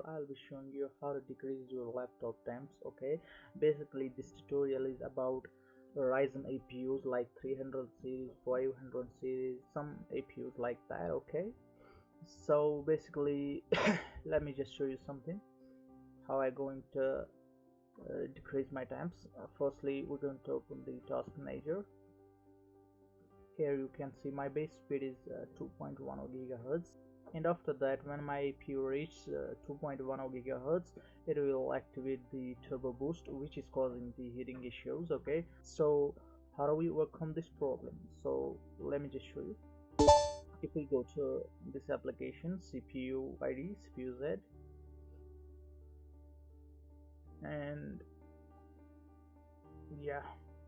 I'll be showing you how to decrease your laptop temps. Okay, basically this tutorial is about Ryzen APUs like 300 series, 500 series, some APUs like that. Okay, so basically let me just show you something how I going to decrease my temps. Firstly, we're going to open the task manager. Here you can see my base speed is 2.10 gigahertz, and after that, when my APU reaches 2.10 gigahertz, it will activate the turbo boost, which is causing the heating issues. Okay, so how do we overcome this problem? So let me just show you. If we go to this application, CPU ID, CPU Z, and yeah,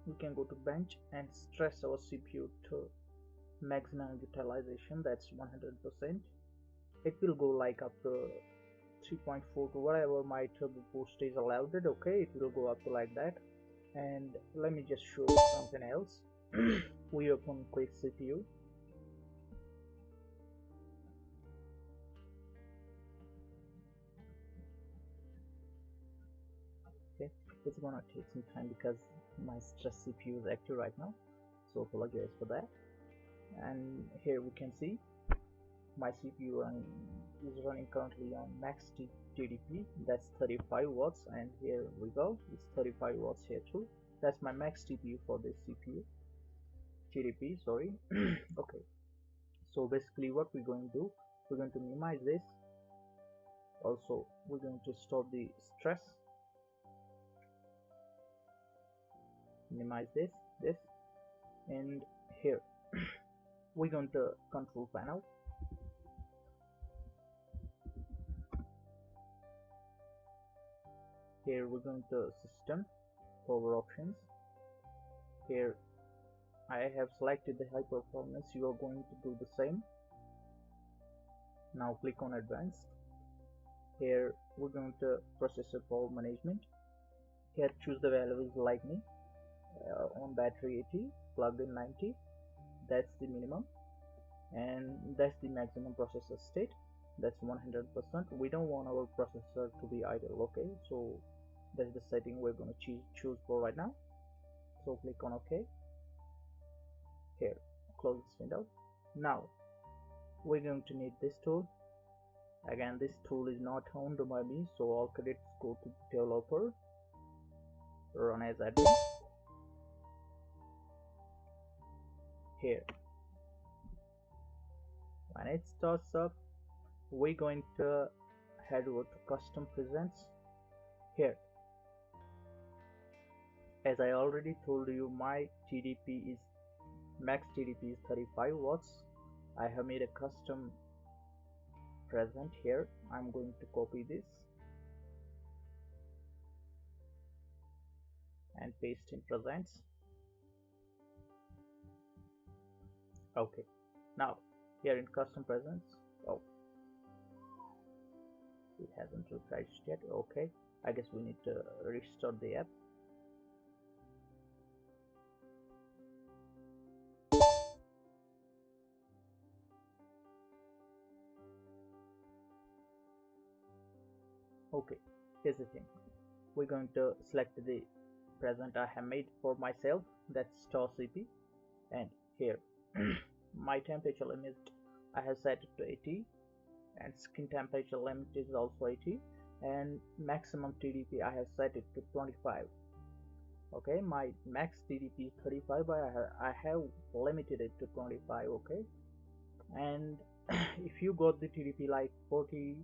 we can go to bench and stress our CPU to maximum utilization, that's 100%. It will go like up to 3.4 to whatever my turbo boost is allowed. Okay, it will go up to like that. And let me just show you something else. We open quick CPU. Okay, it's gonna take some time because my stress CPU is active right now, so apologize for that. And here we can see my CPU is running currently on max TDP, that's 35 watts, and here we go, it's 35 watts here too. That's my max TPU for this CPU TDP, sorry. Okay, so basically what we're going to do, we're going to minimize this. Also, we're going to stop the stress, minimize this, and here we're going to control panel. Here we're going to system, power options. Here I have selected the high performance, you are going to do the same. Now click on advanced. Here we're going to processor power management. Here choose the values like me, on battery 80, plugged in 90, that's the minimum, and that's the maximum processor state, that's 100%. We don't want our processor to be idle. Okay, so that's the setting we're going to choose for right now. So click on OK. Here, close this window. Now we're going to need this tool. Again, this tool is not owned by me, so all credits go to developer, run as admin. Here, when it starts up, we're going to head over to custom presets. Here, as I already told you, my TDP is max TDP is 35 watts. I have made a custom present here. I'm going to copy this and paste in presents. Okay, now here in custom presents, oh, it hasn't refreshed yet. Okay, I guess we need to restart the app. Okay, here's the thing, we're going to select the present I have made for myself, that's star CP, and here my temperature limit I have set it to 80, and skin temperature limit is also 80, and maximum TDP I have set it to 25. Okay, my max TDP is 35, but I have limited it to 25. Okay, and if you got the TDP like 40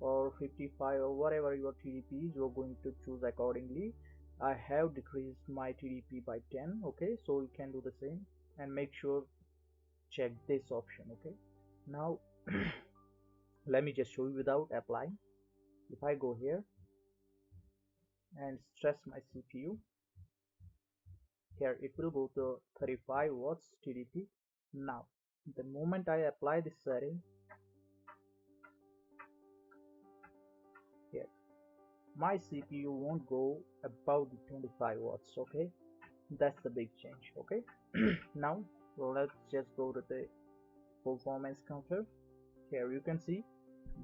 or 55 or whatever your TDP is, you're going to choose accordingly. I have decreased my TDP by 10. Okay, so you can do the same, and make sure check this option. Okay, now let me just show you without applying. If I go here and stress my CPU, here it will go to 35 watts TDP. Now the moment I apply this setting, here my CPU won't go above the 25 watts. Okay, that's the big change. Okay, now let's just go to the performance counter. Here you can see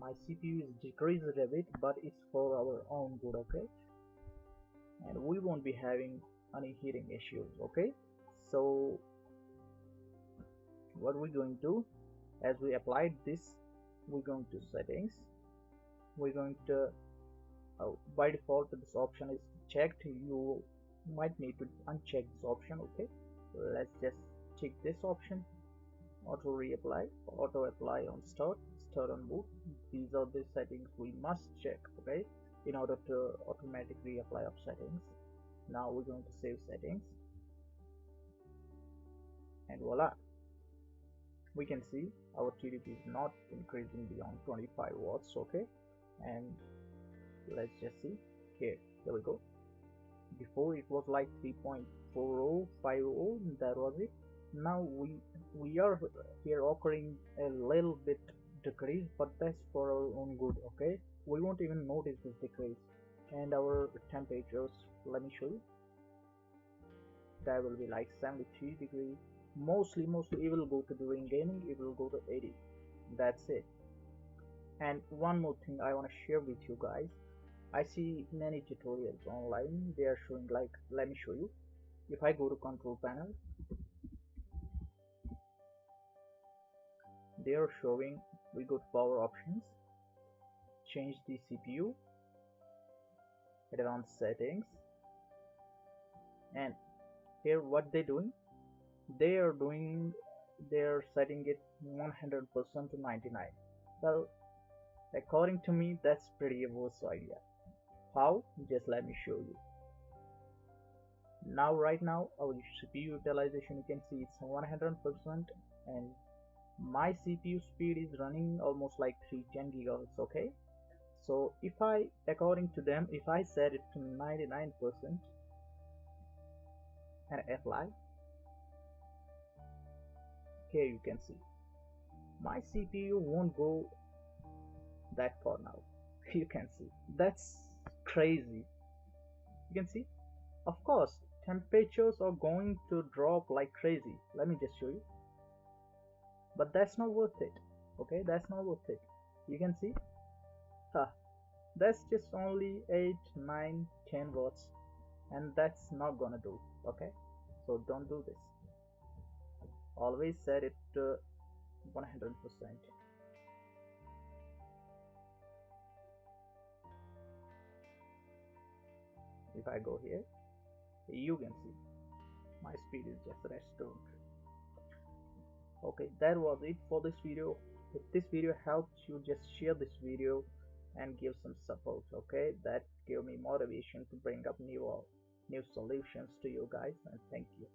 my CPU is decreased a bit, but it's for our own good, okay? And we won't be having any heating issues, okay? So what we're going to, as we applied this, we're going to settings, we're going to by default this option is checked. You might need to uncheck this option, okay? Let's just check this option, auto reapply, auto apply on start on boot. These are the settings we must check, okay, in order to automatic reapply of settings. Now we're going to save settings, and voila, we can see our TDP is not increasing beyond 25 watts, okay? And let's just see here we go. Before it was like 3.4050, that was it. Now we are here occurring a little bit decrease, but that's for our own good, okay? We won't even notice this decrease. And our temperatures, let me show you, that will be like 73 degrees. Mostly it will go to during gaming, it will go to 80. That's it. And one more thing I want to share with you guys, I see many tutorials online, they are showing, like, let me show you. If I go to control panel, they are showing, we go to power options, change the CPU, advanced settings, and here what they're doing, they're setting it 100% to 99. Well, according to me, that's pretty a worse idea. How? Just let me show you. Now right now our CPU utilization, you can see it's 100%, and my CPU speed is running almost like 310 gigahertz, okay? So if I, according to them, if I set it to 99% and apply, here you can see my CPU won't go that far now. You can see, that's crazy. You can see, of course temperatures are going to drop like crazy. Let me just show you, but that's not worth it, okay? That's not worth it. You can see, that's just only 8, 9, 10 watts, and that's not gonna do, okay? So don't do this. Always set it to 100%. If I go here, you can see my speed is just restored. Okay, that was it for this video. If this video helped you, just share this video and give some support, okay? That gave me motivation to bring up new solutions to you guys, and thank you.